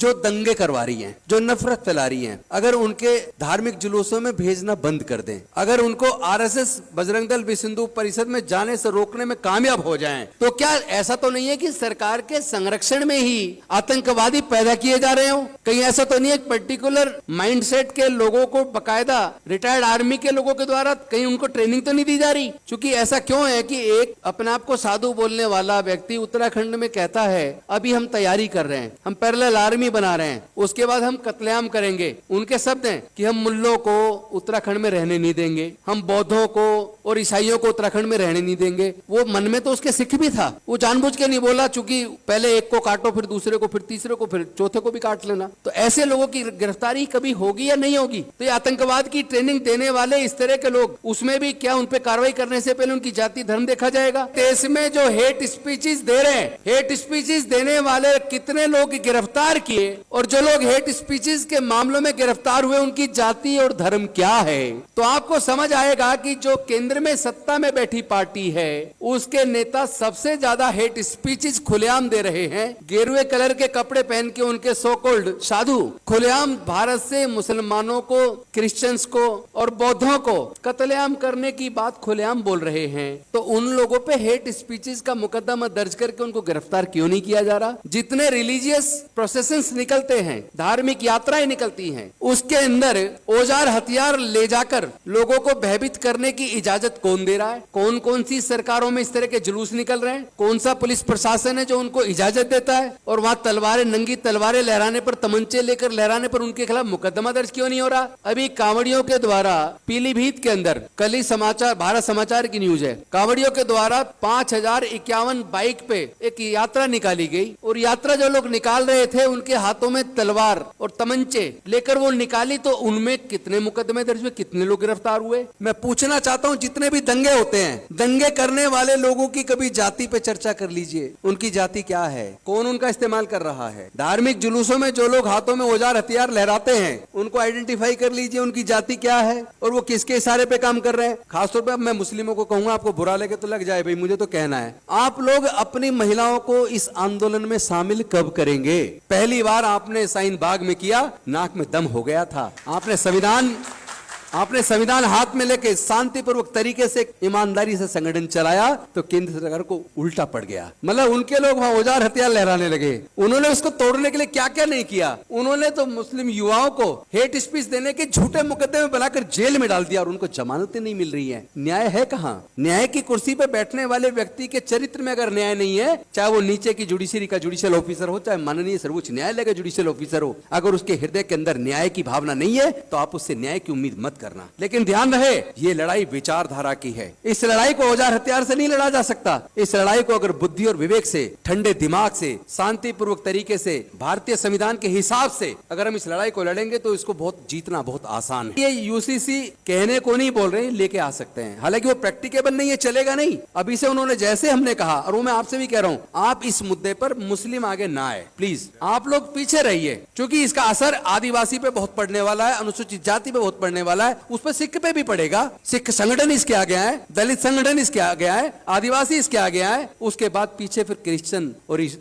जो दंगे करवा रही हैं, जो नफरत फैला रही हैं, अगर उनके धार्मिक जुलूसों में भेजना बंद कर दें, अगर उनको आरएसएस, बजरंग दल, विश्व हिंदू परिषद में जाने से रोकने में कामयाब हो जाएं, तो क्या ऐसा तो नहीं है कि सरकार के संरक्षण में ही आतंकवादी पैदा किए जा रहे हो? कहीं ऐसा तो नहीं है पर्टिकुलर माइंडसेट के लोगों को बकायदा रिटायर्ड आर्मी के लोगों के द्वारा कहीं उनको ट्रेनिंग तो नहीं दी जा रही? क्योंकि ऐसा क्यों है कि एक अपने आप को साधु बोलने वाला व्यक्ति उत्तराखंड में कहता है अभी हम तैयारी कर रहे हैं, हम पैरेलल आर्मी बना रहे हैं, उसके बाद हम कत्लेआम करेंगे। उनके शब्द हैं कि हम मुल्लों को उत्तराखंड में रहने नहीं देंगे, हम बौद्धों को और ईसाइयों को उत्तराखंड में रहने नहीं देंगे। वो मन में तो उसके सिख भी था, वो जानबूझ के नहीं बोला, चूंकि पहले एक को काटो, फिर दूसरे को, फिर तीसरे को, फिर चौथे को भी काट लेना। तो ऐसे लोगों की गिरफ्तारी कभी होगी या नहीं होगी? तो ये आतंकवाद की ट्रेनिंग देने वाले इस तरह के लोग, उसमें भी क्या उन पे कार्रवाई करने से पहले उनकी जाति धर्म देखा जाएगा? देश में जो हेट स्पीचेस दे रहे हैं, हेट स्पीचेस देने वाले कितने लोग गिरफ्तार किए, और जो लोग हेट स्पीचेस के मामलों में गिरफ्तार हुए उनकी जाति और धर्म क्या है? तो आपको समझ आएगा कि जो केंद्र में सत्ता में बैठी पार्टी है उसके नेता सबसे ज्यादा हेट स्पीचेस खुलेआम दे रहे हैं। गेरुए कलर के कपड़े पहन के उनके सो कॉल्ड साधु खुलेआम भारत से मुसलमानों को, क्रिश्चियंस को और बौद्धों को कत्लेआम करने की बात खुलेआम बोल रहे हैं। तो उन लोगों पे हेट स्पीचेस का मुकदमा दर्ज करके उनको गिरफ्तार क्यों नहीं किया जा रहा? जितने रिलीजियस प्रोसेशंस निकलते हैं, धार्मिक यात्राएं निकलती हैं, उसके अंदर औजार हथियार ले जाकर लोगों को भयभीत करने की इजाजत कौन दे रहा है? कौन कौन सी सरकारों में इस तरह के जुलूस निकल रहे हैं? कौन सा पुलिस प्रशासन है जो उनको इजाजत देता है? और वहां तलवारें, नंगी तलवारें लहराने पर, तमंचे लेकर लहराने पर उनके खिलाफ मुकदमा दर्ज क्यों नहीं हो रहा? अभी कांवड़ियों के द्वारा पीलीभीत के अंदर, कल ही समाचार, भारत समाचार की न्यूज है, कांवड़ियों के द्वारा 5051 बाइक पे एक यात्रा निकाली गई, और यात्रा जो लोग निकाल रहे थे उनके हाथों में तलवार और तमंचे लेकर वो निकाली, तो उनमें कितने मुकदमे दर्ज हुए, कितने लोग गिरफ्तार हुए? मैं पूछना चाहता हूं, जितने भी दंगे होते हैं, दंगे करने वाले लोगों की कभी जाति पे चर्चा कर लीजिए, उनकी जाति क्या है, कौन उनका इस्तेमाल कर रहा है? धार्मिक जुलूसों में जो लोग हाथों में औजार हथियार लहराते हैं उनको आइडेंटिफाई कर लीजिए, उनकी जाति क्या है और वो किसके इशारे पे काम कर रहे हैं। खासतौर पे मैं मुस्लिमों को कहूंगा, आपको बुरा लगे तो लग जाए भाई, मुझे तो कहना है, आप लोग अपनी महिलाओं को इस आंदोलन में शामिल कब करेंगे? पहली बार आपने शाहीन बाग में किया, नाक में दम हो गया था। आपने संविधान हाथ में लेके शांतिपूर्वक तरीके से ईमानदारी से संगठन चलाया, तो केंद्र सरकार को उल्टा पड़ गया। मतलब उनके लोग वहां औजार हथियार लहराने लगे। उन्होंने उसको तोड़ने के लिए क्या क्या नहीं किया। उन्होंने तो मुस्लिम युवाओं को हेट स्पीच देने के झूठे मुकदमे बनाकर जेल में डाल दिया, और उनको जमानतें नहीं मिल रही है। न्याय है कहां? न्याय की कुर्सी पर बैठने वाले व्यक्ति के चरित्र में अगर न्याय नहीं है, चाहे वो नीचे की जुडिशरी का जुडिशियल ऑफिसर हो, चाहे माननीय सर्वोच्च न्यायालय का जुडिशियल ऑफिसर हो, अगर उसके हृदय के अंदर न्याय की भावना नहीं है तो आप उससे न्याय की उम्मीद मत करना। लेकिन ध्यान रहे, ये लड़ाई विचारधारा की है। इस लड़ाई को औजार हथियार से नहीं लड़ा जा सकता। इस लड़ाई को अगर बुद्धि और विवेक से, ठंडे दिमाग से, शांतिपूर्वक तरीके से, भारतीय संविधान के हिसाब से अगर हम इस लड़ाई को लड़ेंगे तो इसको जीतना बहुत आसान है। ये यूसीसी कहने को नहीं बोल रहे, लेके आ सकते हैं, हालांकि वो प्रैक्टिकेबल नहीं है, चलेगा नहीं। अभी से उन्होंने जैसे हमने कहा, और वो मैं आपसे भी कह रहा हूं, आप इस मुद्दे पर मुस्लिम आगे ना आए प्लीज, आप लोग पीछे रहिए, क्योंकि इसका असर आदिवासी पे बहुत पड़ने वाला है, अनुसूचित जाति पे बहुत पड़ने वाला है, उस पर सिख पे भी पड़ेगा। सिख संगठन इसके आगे आए, दलित संगठन इसके आगे आए, आदिवासी इसके आगे आए, उसके बाद पीछे फिर क्रिश्चियन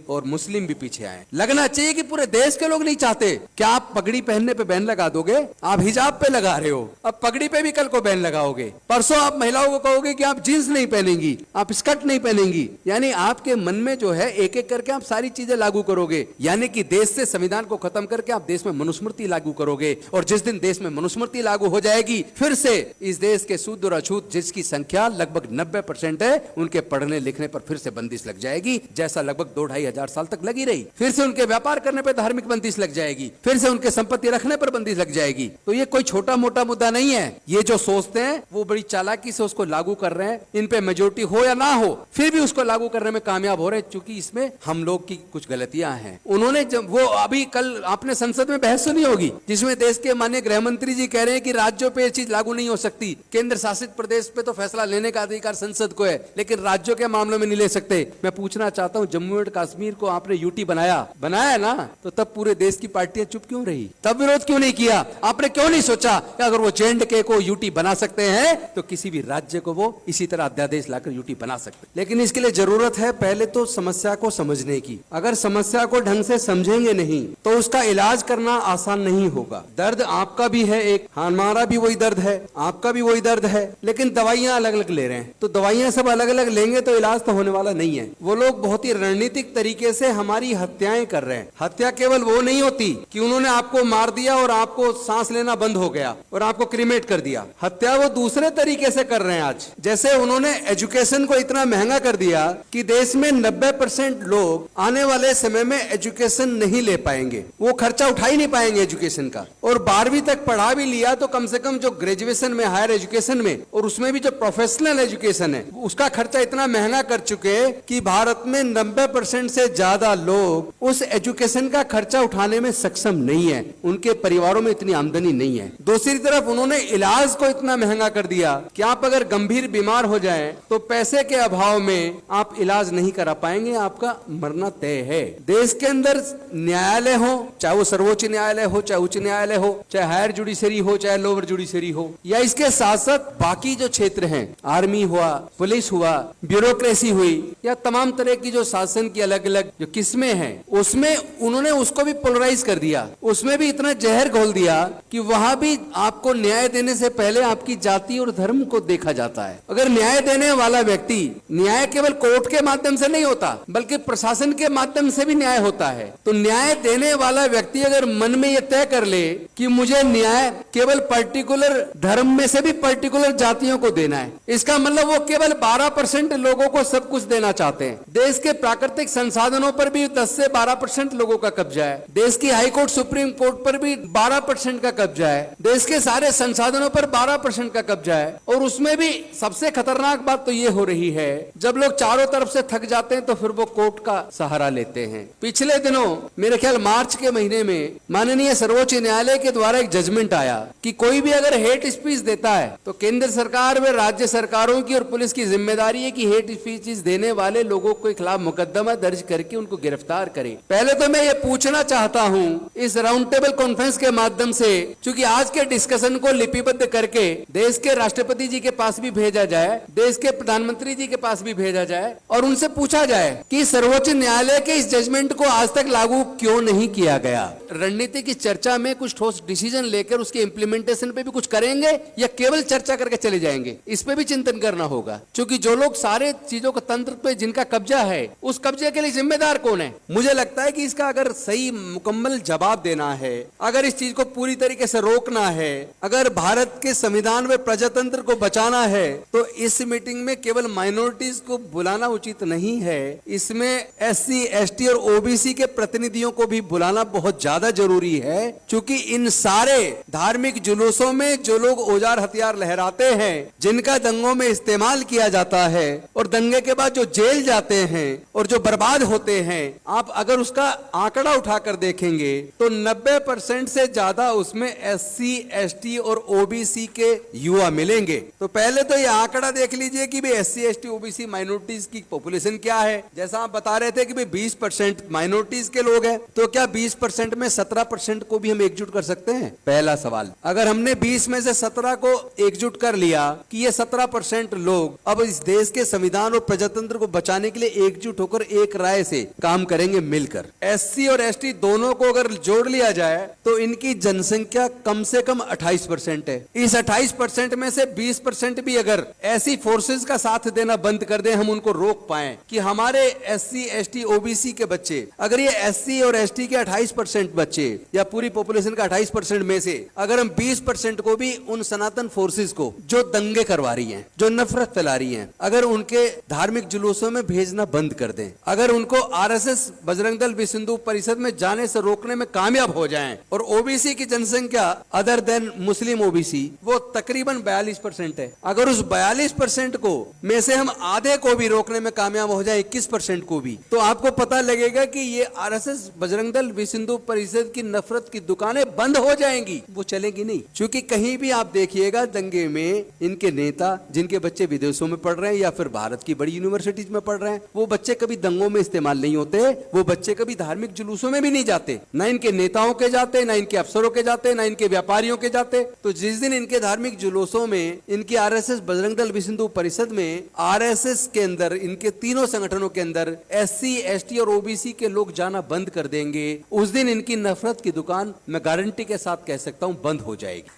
और मुस्लिम भी पीछे आए। लगना चाहिए कि पूरे देश के लोग नहीं चाहते। क्या आप पगड़ी पहनने पे बैन लगा दोगे? आप हिजाब पे लगा रहे हो, अब पगड़ी पे भी कल को बैन लगाओगे। परसों आप महिलाओं को कहोगे कि आप जींस नहीं पहनेंगी, आप स्कर्ट नहीं पहनेंगी। यानी आपके मन में जो है एक एक करके आप सारी चीजें लागू करोगे, यानी कि देश से संविधान को खत्म करके आप देश में मनुस्मृति लागू करोगे। और जिस दिन देश में मनुस्मृति लागू हो जाएगी, फिर से इस देश के शुद्ध और अछूत जिसकी संख्या लगभग 90% है, उनके पढ़ने लिखने पर फिर से बंदिश लग जाएगी, जैसा लगभग 2-2.5 हजार साल तक लगी रही। फिर से उनके व्यापार करने पर धार्मिक बंदिश लग जाएगी, फिर से उनके संपत्ति रखने पर बंदिश लग जाएगी। तो ये कोई छोटा मोटा मुद्दा नहीं है। ये जो सोचते हैं वो बड़ी चालाकी से उसको लागू कर रहे हैं। इन पे मेजोरिटी हो या ना हो, फिर भी उसको लागू करने में कामयाब हो रहे हैं, क्योंकि इसमें हम लोग की कुछ गलतियां हैं। उन्होंने जब वो अभी कल आपने संसद में बहस सुनी होगी, जिसमें देश के माननीय गृह मंत्री जी कह रहे हैं कि राज्यों राज्यों पे ये चीज लागू नहीं हो सकती। केंद्र शासित प्रदेश पे तो फैसला लेने का अधिकार संसद को है, लेकिन राज्यों के मामलों में नहीं ले सकते। मैं पूछना चाहता हूँ, जम्मू एंड कश्मीर को आपने यूटी बनाया ना, तो तब पूरे देश की पार्टियां चुप क्यों रही? तब विरोध क्यों नहीं किया? आपने क्यों नहीं सोचा कि अगर वो J&K को यूटी बना सकते हैं तो किसी भी राज्य को वो इसी तरह अध्यादेश लाकर यूटी बना सकते। लेकिन इसके लिए जरूरत है पहले तो समस्या को समझने की। अगर समस्या को ढंग से समझेंगे नहीं तो उसका इलाज करना आसान नहीं होगा। दर्द आपका भी है, एक हमारा भी वही दर्द है, आपका भी वही दर्द है, लेकिन दवाइयां अलग अलग ले रहे हैं। तो दवाइयां सब अलग अलग लेंगे तो इलाज तो होने वाला नहीं है। वो लोग बहुत ही रणनीतिक तरीके से हमारी हत्याएं कर रहे हैं। हत्या केवल वो नहीं होती कि उन्होंने आपको मार दिया और आपको सांस लेना बंद हो गया और आपको क्रीमेट कर दिया। हत्या वो दूसरे तरीके से कर रहे हैं आज। जैसे उन्होंने एजुकेशन को इतना महंगा कर दिया कि देश में 90% लोग आने वाले समय में एजुकेशन नहीं ले पाएंगे, वो खर्चा उठा ही नहीं पाएंगे एजुकेशन का। और 12वीं तक पढ़ा भी लिया तो कम से कम जो ग्रेजुएशन में, हायर एजुकेशन में, और उसमें भी जो प्रोफेशनल एजुकेशन है, उसका खर्चा इतना महंगा कर चुके कि भारत में 90% से ज्यादा लोग उस एजुकेशन का खर्चा उठाने में सक्षम नहीं है। उनके परिवारों में इतनी आमदनी नहीं है। दूसरी तरफ उन्होंने इलाज को इतना महंगा कर दिया कि आप अगर गंभीर बीमार हो जाएं तो पैसे के अभाव में आप इलाज नहीं करा पाएंगे, आपका मरना तय है। देश के अंदर न्यायालय हो, चाहे वो सर्वोच्च न्यायालय हो, चाहे उच्च न्यायालय हो, चाहे हायर जुडिशरी हो, चाहे लोअर जुडिशरी हो, या इसके साथ साथ बाकी जो क्षेत्र हैं, आर्मी हुआ, पुलिस हुआ, ब्यूरोक्रेसी हुई, या तमाम तरह की जो शासन की अलग अलग जो किस्में हैं, उसमें उन्होंने उसको भी पोलराइज कर दिया। उसमें भी इतना जहर घोल दिया कि वहां भी आपको न्याय देने से पहले आपकी जाति और धर्म को देखा जाता है। अगर न्याय देने वाला व्यक्ति, न्याय केवल कोर्ट के माध्यम से नहीं होता बल्कि प्रशासन के माध्यम से भी न्याय होता है। तो न्याय देने वाला व्यक्ति अगर मन में यह तय कर ले कि मुझे न्याय केवल पर्टिकुलर धर्म में से भी पर्टिकुलर जातियों को देना है, इसका मतलब वो केवल 12% लोगों को सब कुछ देना चाहते हैं। देश के प्राकृतिक संसाधनों पर भी 10 से 12% लोगों का कब्जा है। देश की हाई कोर्ट, सुप्रीम कोर्ट पर भी 12% का कब्जा है। देश के सारे संसाधनों पर 12% का कब्जा है। और उसमें भी सबसे खतरनाक बात तो ये हो रही है, जब लोग चारों तरफ से थक जाते हैं तो फिर वो कोर्ट का सहारा लेते हैं। पिछले दिनों, मेरे ख्याल मार्च के महीने में, माननीय सर्वोच्च न्यायालय के द्वारा एक जजमेंट आया कि कोई भी अगर हेट स्पीच देता है तो केंद्र सरकार व राज्य सरकारों की और पुलिस की जिम्मेदारी है कि हेट स्पीच देने वाले लोगों के खिलाफ मुकदमा दर्ज करके उनको गिरफ्तार करें। पहले तो मैं ये पूछना चाहता हूं इस राउंड टेबल कॉन्फ्रेंस के माध्यम से, क्योंकि आज के डिस्कशन को लिपिबद्ध करके देश के राष्ट्रपति जी के पास भी भेजा जाए, देश के प्रधानमंत्री जी के पास भी भेजा जाए और उनसे पूछा जाए कि सर्वोच्च न्यायालय के इस जजमेंट को आज तक लागू क्यों नहीं किया गया। रणनीति की चर्चा में कुछ ठोस डिसीजन लेकर उसके इम्प्लीमेंटेशन पे भी कुछ करेंगे या केवल चर्चा करके चले जाएंगे, इस पे भी चिंतन करना होगा। क्योंकि जो लोग सारे चीजों का तंत्र पे जिनका कब्जा है, उस कब्जे के लिए जिम्मेदार कौन है? मुझे लगता है कि इसका अगर सही मुकम्मल जवाब देना है, अगर इस चीज को पूरी तरीके से रोकना है, अगर भारत के संविधान व प्रजातंत्र को बचाना है, तो इस मीटिंग में केवल माइनॉरिटीज को बुलाना उचित नहीं है। इसमें SC, ST और OBC के प्रतिनिधियों को भी बुलाना बहुत ज्यादा जरूरी है, क्योंकि इन सारे धार्मिक जुलूसों में जो लोग औजार हथियार लहराते हैं, जिनका दंगों में इस्तेमाल किया जाता है और दंगे के बाद जो जेल जाते हैं और जो बर्बाद होते हैं, आप अगर उसका आंकड़ा उठाकर देखेंगे तो 90% से ज्यादा उसमें SC, ST और OBC के युवा मिलेंगे। तो पहले तो ये आंकड़ा देख लीजिए कि भाई SC, ST, OBC माइनॉरिटीज की पॉपुलेशन क्या है। जैसा आप बता रहे थे कि भाई 20% माइनॉरिटीज के लोग हैं, तो क्या 20% में 17% को भी हम एकजुट कर सकते हैं? पहला सवाल। अगर हमने 20 में से 17 को एकजुट कर लिया कि ये 17% लोग अब इस देश के संविधान और प्रजातंत्र को बचाने के लिए एकजुट होकर एक राय से काम करेंगे मिलकर। SC और ST दोनों को अगर जोड़ लिया जाए तो इनकी जनसंख्या कम से कम 28% है। इस 28% में से 20% भी अगर ऐसी फोर्सेस का साथ देना बंद कर दें, हम उनको रोक पाए कि हमारे SC, ST, OBC के बच्चे, अगर ये SC और ST के 28% बच्चे या पूरी पॉपुलेशन का 28% में से अगर हम 20% को भी उन सनातन फोर्सेस को जो दंगे करवा रही हैं, जो नफरत फैला रही हैं, अगर उनके धार्मिक जुलूसों में भेजना बंद कर दें, अगर उनको RSS, बजरंग दल, विश्व हिंदू परिषद में जाने से रोकने में कामयाब हो जाएं, और OBC की जनसंख्या अदर देन मुस्लिम OBC वो तकरीबन 42% है, अगर उस 42% को में से हम आधे को भी रोकने में कामयाब हो जाए, 21% को भी, तो आपको पता लगेगा कि ये RSS, बजरंग दल, विश्व हिंदू परिषद की नफरत की दुकानें बंद हो जाएंगी, वो चलेगी नहीं। क्योंकि कहीं भी आप देखिएगा दंगे में इनके नेता जिनके बच्चे विदेशों में पढ़ रहे हैं या फिर भारत की बड़ी यूनिवर्सिटीज में पढ़ रहे हैं, वो बच्चे कभी दंगों में इस्तेमाल नहीं होते, वो बच्चे कभी धार्मिक जुलूसों में भी नहीं जाते, ना इनके नेताओं के जाते, ना इनके अफसरों के जाते, ना इनके व्यापारियों के जाते। तो जिस दिन इनके धार्मिक जुलूसों में, इनकी आरएसएस बजरंग दल विश्व हिंदू परिषद में, आरएसएस के अंदर, इनके तीनों संगठनों के अंदर एससी, एसटी और ओबीसी के लोग जाना बंद कर देंगे, उस दिन इनकी नफरत की दुकान मैं गारंटी के साथ कह सकता हूं बंद हो जाएगी।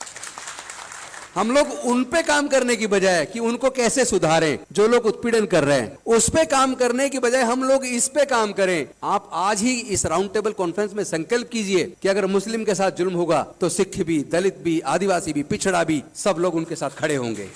हम लोग उन पे काम करने की बजाय कि उनको कैसे सुधारें, जो लोग उत्पीड़न कर रहे हैं उस पे काम करने की बजाय हम लोग इस पे काम करें। आप आज ही इस राउंड टेबल कॉन्फ्रेंस में संकल्प कीजिए कि अगर मुस्लिम के साथ जुल्म होगा तो सिख भी, दलित भी, आदिवासी भी, पिछड़ा भी, सब लोग उनके साथ खड़े होंगे।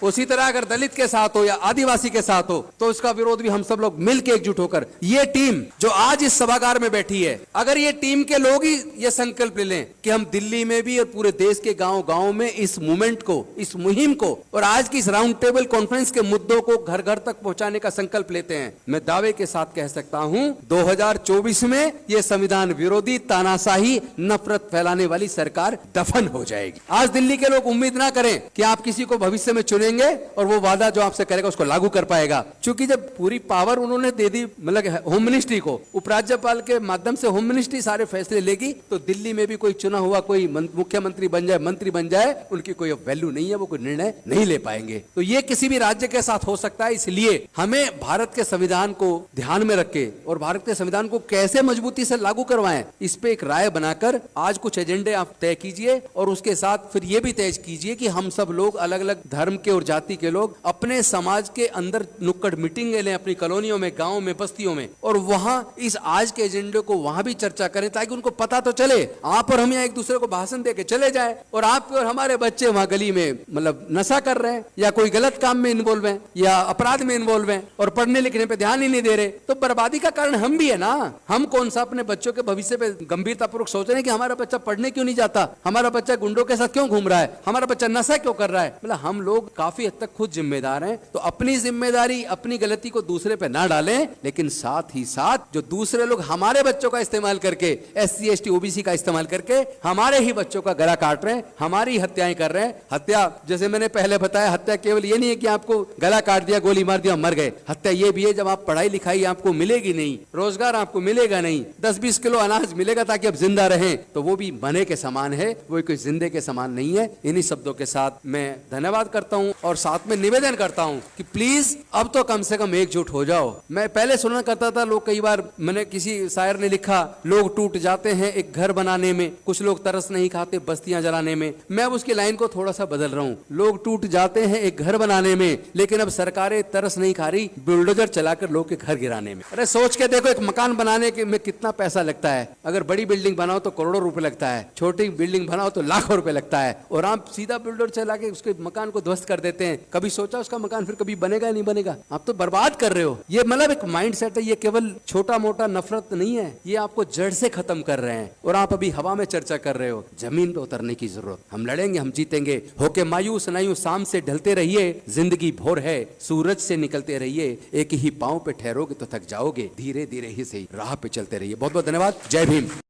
उसी तरह अगर दलित के साथ हो या आदिवासी के साथ हो तो उसका विरोध भी हम सब लोग मिलकर एकजुट होकर, ये टीम जो आज इस सभागार में बैठी है, अगर ये टीम के लोग ही ये संकल्प ले लें कि हम दिल्ली में भी और पूरे देश के गांव-गांव में इस मूवमेंट को, इस मुहिम को और आज की इस राउंड टेबल कॉन्फ्रेंस के मुद्दों को घर घर तक पहुंचाने का संकल्प लेते हैं, मैं दावे के साथ कह सकता हूं 2024 में ये संविधान विरोधी, तानाशाही, नफरत फैलाने वाली सरकार दफन हो जाएगी। आज दिल्ली के लोग उम्मीद ना करें कि आप किसी को भविष्य में चुनेंगे और वो वादा जो आपसे करेगा उसको लागू कर पाएगा, क्योंकि जब पूरी पावर उन्होंने दे दी मतलब होम मिनिस्ट्री को, उपराज्यपाल के माध्यम से होम मिनिस्ट्री सारे फैसले लेगी, तो दिल्ली में भी कोई चुना हुआ कोई मुख्यमंत्री बन जाए, मंत्री बन जाए, उनकी कोई वैल्यू नहीं है, वो कोई निर्णय नहीं ले पाएंगे। तो ये किसी भी राज्य के साथ हो सकता है, इसलिए हमें भारत के संविधान को ध्यान में रख के और भारत के संविधान को कैसे मजबूती से लागू करवाएं, इस पे एक राय बनाकर आज कुछ एजेंडे आप तय कीजिए और उसके साथ फिर ये भी तय कीजिए कि हम सब लोग अलग अलग धर्म के और जाति के लोग अपने समाज के अंदर नुक्कड़ मीटिंग ले लें, अपनी कॉलोनियों में, गांव में, बस्तियों में, और वहां इस आज के एजेंडे को वहां भी चर्चा करें ताकि उनको पता तो चले। आप और हम यहाँ एक दूसरे को भाषण देके चले जाए और आप और हमारे बच्चे वहां गली में मतलब नशा कर रहे हैं या कोई गलत काम में इन्वॉल्व है या अपराध में इन्वॉल्व है और पढ़ने लिखने पे ध्यान ही नहीं दे रहे, तो बर्बादी का कारण हम भी है ना। हम कौन सा अपने बच्चों के भविष्य पे गंभीरतापूर्वक सोच रहे हैं कि हमारा बच्चा पढ़ने क्यों नहीं जाता, हमारा बच्चा गुंडों के साथ क्यों घूम रहा है, हमारा बच्चा नशा क्यों कर रहा है। मतलब हम लोग काफी हद तक खुद जिम्मेदार हैं, तो अपनी जिम्मेदारी, अपनी गलती को दूसरे पे ना डालें, लेकिन साथ ही साथ जो दूसरे लोग हमारे बच्चों का इस्तेमाल करके, एससी, एसटी, ओबीसी का इस्तेमाल करके हमारे ही बच्चों का गला काट रहे हैं, हमारी हत्याएं कर रहे हैं। हत्या जैसे मैंने पहले बताया, हत्या केवल ये नहीं है कि आपको गला काट दिया, गोली मार दिया, मर गए। हत्या ये भी है जब आप पढ़ाई लिखाई आपको मिलेगी नहीं, रोजगार आपको मिलेगा नहीं, 10-20 किलो अनाज मिलेगा ताकि आप जिंदा रहें, तो वो भी मरने के समान है, वो कोई जिंदे के समान नहीं है। इन्हीं शब्दों के साथ मैं धन्यवाद करता हूं और साथ में निवेदन करता हूं कि प्लीज अब तो कम से कम एकजुट हो जाओ। मैं पहले सुना करता था, लोग कई बार, मैंने किसी शायर ने लिखा, लोग टूट जाते हैं एक घर बनाने में, कुछ लोग तरस नहीं खाते बस्तियां जलाने में। मैं अब उसकी लाइन को थोड़ा सा बदल रहा हूं, लोग टूट जाते हैं एक घर बनाने में, लेकिन अब सरकारें तरस नहीं खा रही बुलडोजर चलाकर लोग के घर गिराने में। अरे सोच के देखो, एक मकान बनाने के में कितना पैसा लगता है। अगर बड़ी बिल्डिंग बनाओ तो करोड़ों रुपए लगता है, छोटी बिल्डिंग बनाओ तो लाखों रुपए लगता है, और आप सीधा बुलडोजर चला के उसके मकान को ध्वस्त कर देते हैं। कभी सोचा उसका मकान फिर कभी बनेगा नहीं बनेगा? आप तो बर्बाद कर रहे हो। ये मतलब एक माइंड सेट है, ये केवल छोटा मोटा नफरत नहीं है, ये आपको जड़ से खत्म कर रहे हैं। और आप अभी हवा में चर्चा कर रहे हो, जमीन पे उतरने की जरूरत। हम लड़ेंगे, हम जीतेंगे। होके मायूस नहीं, शाम से ढलते रहिए, जिंदगी भोर है, सूरज से निकलते रहिए, एक ही पांव पे ठहरोगे तो थक जाओगे, धीरे धीरे ही सही राह पे चलते रहिए। बहुत बहुत धन्यवाद। जय भीम।